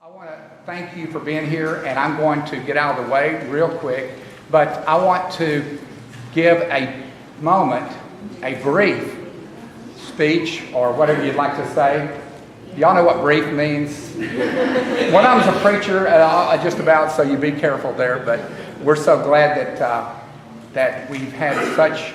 I want to thank you for being here, and I'm going to get out of the way real quick, but I want to give a moment, a brief speech, or whatever you'd like to say. Y'all know what brief means? One of them's a preacher, just about, so you be careful there, but we're so glad that we've had such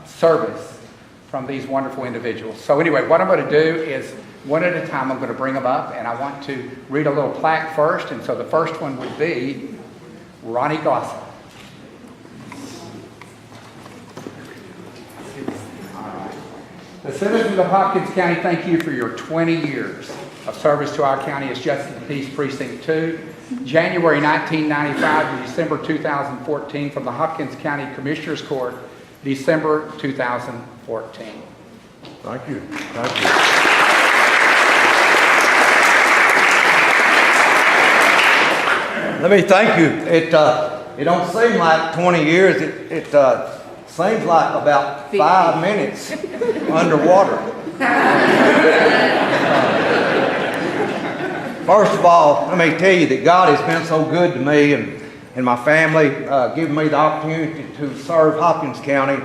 service from these wonderful individuals. So anyway, what I'm going to do is, one at a time, I'm going to bring them up, and I want to read a little plaque first, and so the first one would be Ronnie Gossett. The citizens of Hopkins County thank you for your 20 years of service to our county as Justice of the Peace Precinct 2, January 1995 to December 2014, from the Hopkins County Commissioners Court, December 2014. Thank you. Thank you. Let me thank you. It don't seem like 20 years. It seems like about 5 minutes underwater. First of all, let me tell you that God has been so good to me and my family, giving me the opportunity to serve Hopkins County.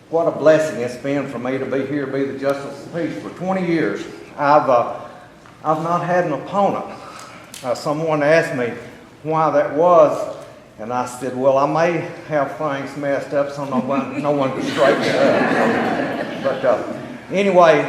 What a blessing it's been for me to be here, be the Justice of Peace for 20 years. I've not had an opponent. Someone asked me why that was, and I said, well, I may have things messed up so no one can straighten it up. But anyway,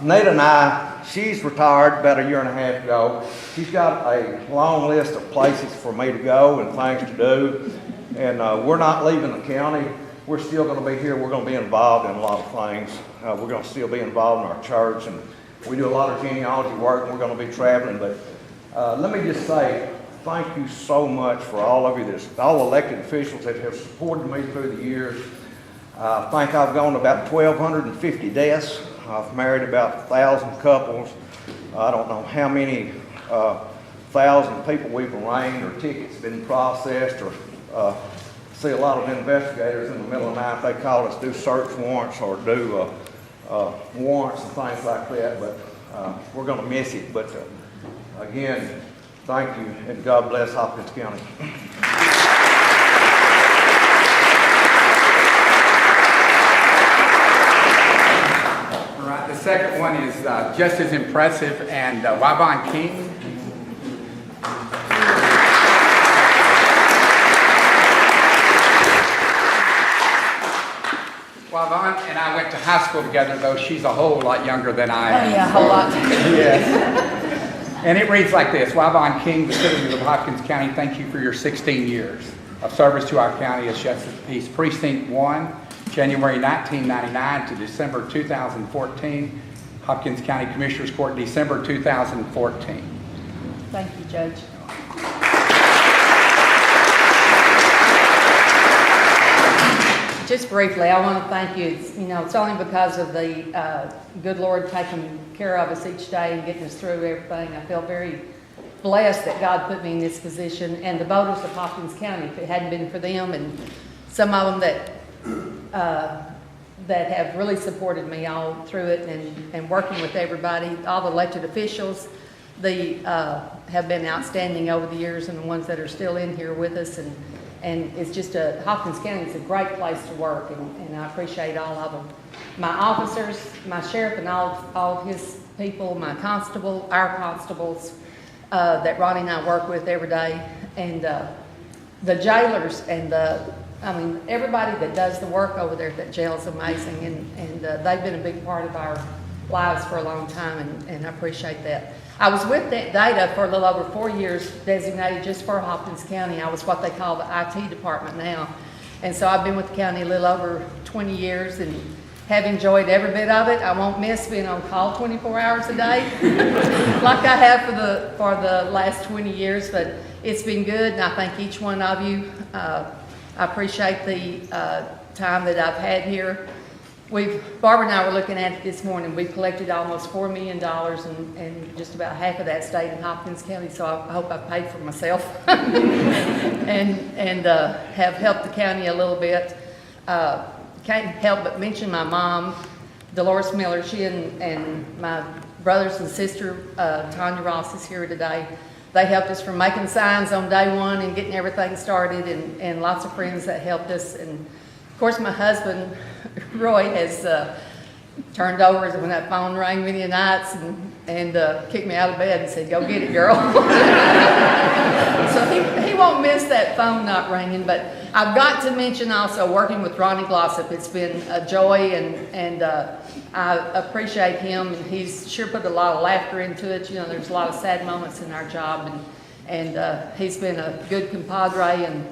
Nita and I, she's retired about 1.5 years ago. She's got a long list of places for me to go and things to do, and we're not leaving the county. We're still going to be here. We're going to be involved in a lot of things. We're going to still be involved in our church, and we do a lot of genealogy work, and we're going to be traveling. But let me just say thank you so much for all of you, all elected officials that have supported me through the years. I think I've gone to about 1,250 deaths. I've married about 1,000 couples. I don't know how many 1,000 people we've arraigned or tickets been processed, or see a lot of investigators in the middle of the night. They call us, do search warrants or do warrants and things like that. But we're going to miss it. But again, thank you, and God bless Hopkins County. All right, the second one is just as impressive, and Wybon King. Wybon and I went to high school together, though she's a whole lot younger than I am. Oh yeah, a whole lot. Yes. And it reads like this: Wybon King, the citizens of Hopkins County, thank you for your 16 years of service to our county as Justice of the Peace Precinct 1, January 1999 to December 2014, Hopkins County Commissioners Court, December 2014. Thank you, Judge. Just briefly, I want to thank you. It's only because of the good Lord taking care of us each day and getting us through everything. I feel very blessed that God put me in this position, and the voters of Hopkins County. If it hadn't been for them and some of them that have really supported me all through it and working with everybody, all the elected officials, have been outstanding over the years, and the ones that are still in here with us. And it's just Hopkins County is a great place to work, and I appreciate all of them. My officers, my sheriff and all of his people, my constable, our constables that Ronnie and I work with every day, and the jailers, and everybody that does the work over there at that jail is amazing, and they've been a big part of our lives for a long time, and I appreciate that. I was with Data for a little over 4 years, designated just for Hopkins County. I was what they call the IT department now. And so I've been with the county a little over 20 years and have enjoyed every bit of it. I won't miss being on call 24 hours a day like I have for the last 20 years, but it's been good, and I thank each one of you. I appreciate the time that I've had here. Barbara and I were looking at it this morning. We've collected almost $4 million, and just about half of that stayed in Hopkins County, so I hope I've paid for myself and have helped the county a little bit. Can't help but mention my mom, Dolores Miller. She and my brothers and sister, Tanya Ross is here today. They helped us from making signs on day one and getting everything started, and lots of friends that helped us. And of course, my husband, Roy, has turned over when that phone rang many nights and kicked me out of bed and said, "Go get it, girl." So he won't miss that phone not ringing. But I've got to mention also working with Ronnie Glossop. It's been a joy, and I appreciate him, and he's sure put a lot of laughter into it. You know, there's a lot of sad moments in our job, and he's been a good compadre and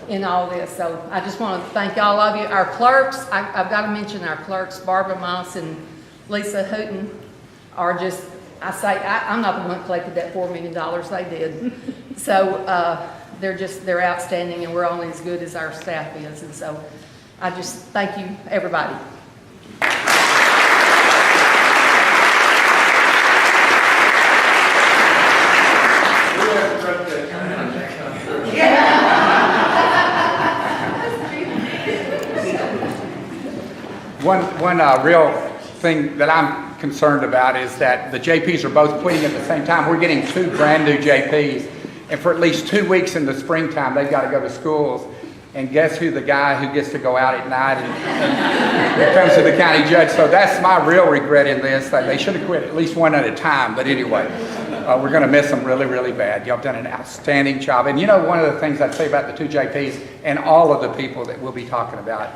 in all this. So I just want to thank all of you. Our clerks, I've got to mention our clerks, Barbara Moss and Lisa Hooten, are just, I'm not the one that collected that $4 million, they did. So they're outstanding, and we're only as good as our staff is. And so I just thank you, everybody. One real thing that I'm concerned about is that the JPs are both quitting at the same time. We're getting 2 brand new JPs, and for at least 2 weeks in the springtime, they've got to go to schools. And guess who the guy who gets to go out at night and comes to the county judge? So that's my real regret in this. They should have quit at least one at a time. But anyway, we're going to miss them really, really bad. Y'all have done an outstanding job. And you know, one of the things I'd say about the 2 JPs and all of the people that we'll be talking about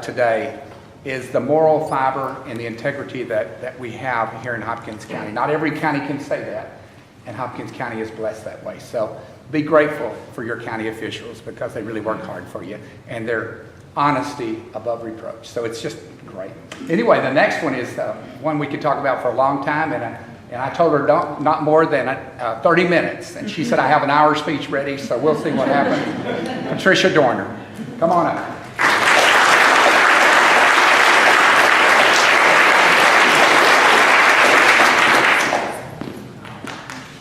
today is the moral fiber and the integrity that we have here in Hopkins County. Not every county can say that, and Hopkins County is blessed that way. So be grateful for your county officials, because they really work hard for you, and their honesty above reproach. So it's just great. Anyway, the next one is one we could talk about for a long time, and I told her not more than 30 minutes, and she said I have an hour speech ready, so we'll see what happens. Patricia Dorner, come on up.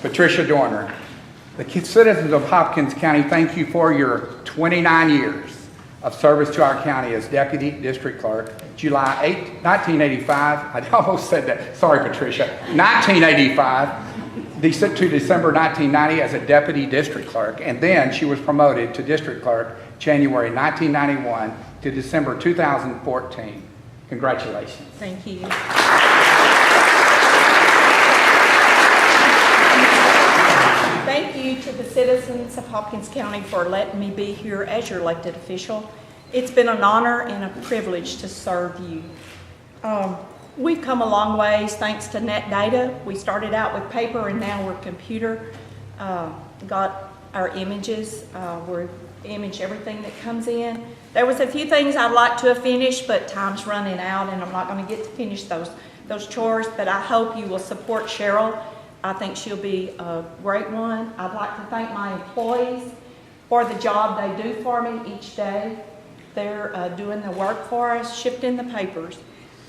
Patricia Dorner. The citizens of Hopkins County thank you for your 29 years of service to our county as Deputy District Clerk. July 8, 1985, I almost said that, sorry Patricia, 1985 to December 1990 as a Deputy District Clerk, and then she was promoted to District Clerk January 1991 to December 2014. Congratulations. Thank you. Thank you to the citizens of Hopkins County for letting me be here as your elected official. It's been an honor and a privilege to serve you. We've come a long ways thanks to net data. We started out with paper and now we're computer. Got our images. We image everything that comes in. There was a few things I'd like to have finished, but time's running out and I'm not going to get to finish those chores, but I hope you will support Cheryl. I think she'll be a great one. I'd like to thank my employees for the job they do for me each day. They're doing the work for us, shifting the papers.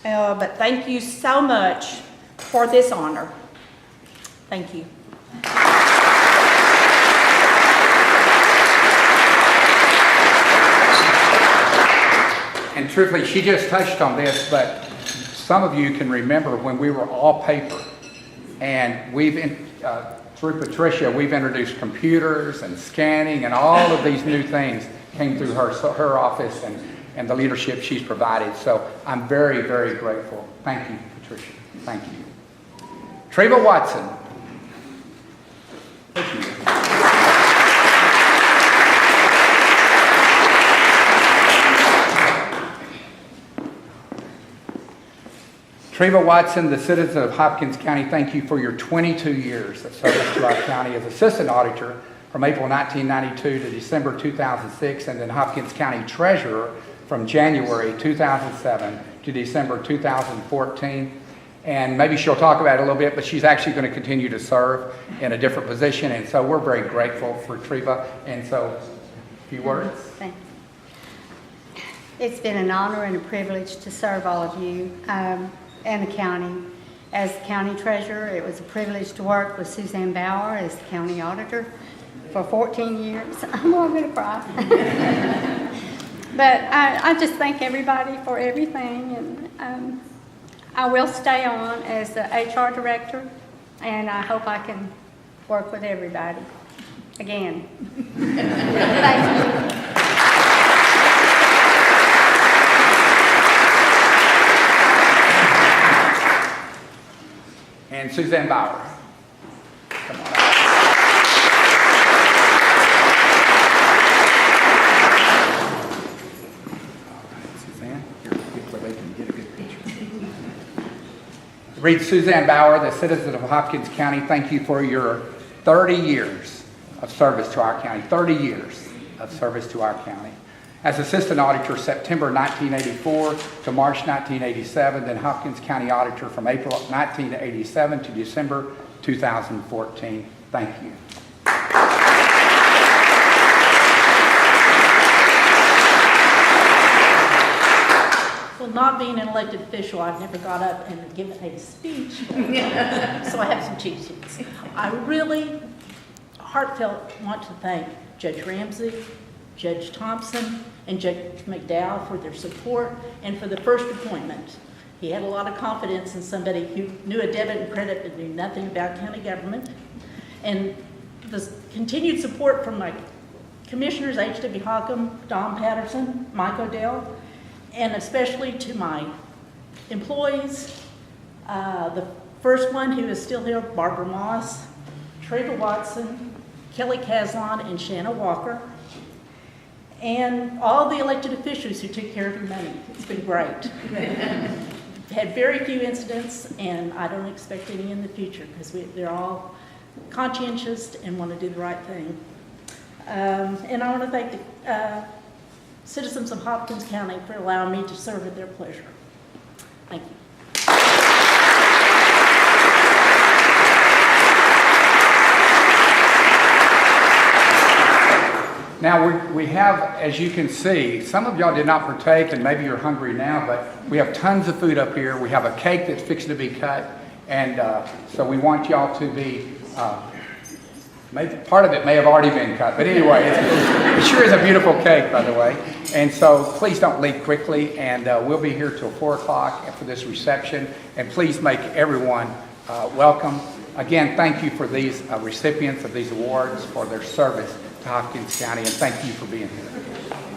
But thank you so much for this honor. Thank you. And truthfully, she just touched on this, but some of you can remember when we were all paper. And through Patricia, we've introduced computers and scanning, and all of these new things came through her office and the leadership she's provided. So I'm very, very grateful. Thank you, Patricia. Thank you. Treva Watson. Treva Watson, the citizens of Hopkins County, thank you for your 22 years of service to our county as Assistant Auditor from April 1992 to December 2006, and then Hopkins County Treasurer from January 2007 to December 2014. And maybe she'll talk about it a little bit, but she's actually going to continue to serve in a different position, and so we're very grateful for Treva. And so, a few words. Thanks. It's been an honor and a privilege to serve all of you and the county. As the county treasurer, it was a privilege to work with Suzanne Bauer as the county auditor for 14 years. I'm all going to cry. But I just thank everybody for everything, and I will stay on as the HR director, and I hope I can work with everybody again. Thank you. And Suzanne Bauer. Come on up. Suzanne, here, get where they can get a good picture. Read Suzanne Bauer, the citizen of Hopkins County. Thank you for your 30 years of service to our county. 30 years of service to our county. As Assistant Auditor, September 1984 to March 1987, then Hopkins County Auditor from April 1987 to December 2014. Thank you. Well, not being an elected official, I've never got up and given a speech, so I have some cheat sheets. I really heartfelt want to thank Judge Ramsey, Judge Thompson, and Judge McDowell for their support and for the first appointment. He had a lot of confidence in somebody who knew a debit and credit but knew nothing about county government. And the continued support from my commissioners, H.W. Hockham, Don Patterson, Mike Odell, and especially to my employees. The first one who is still here, Barbara Moss, Treva Watson, Kelly Caslon, and Shanna Walker. And all the elected officials who took care of your money. It's been great. Had very few incidents, and I don't expect any in the future because they're all conscientious and want to do the right thing. And I want to thank the citizens of Hopkins County for allowing me to serve at their pleasure. Thank you. Now, we have, as you can see, some of y'all did not partake, and maybe you're hungry now, but we have tons of food up here. We have a cake that's fixing to be cut, and so we want y'all to be, maybe part of it may have already been cut, but anyway, it sure is a beautiful cake, by the way. And so please don't leave quickly, and we'll be here till 4 o'clock for this reception, and please make everyone welcome. Again, thank you for these recipients of these awards for their service to Hopkins County, and thank you for being here.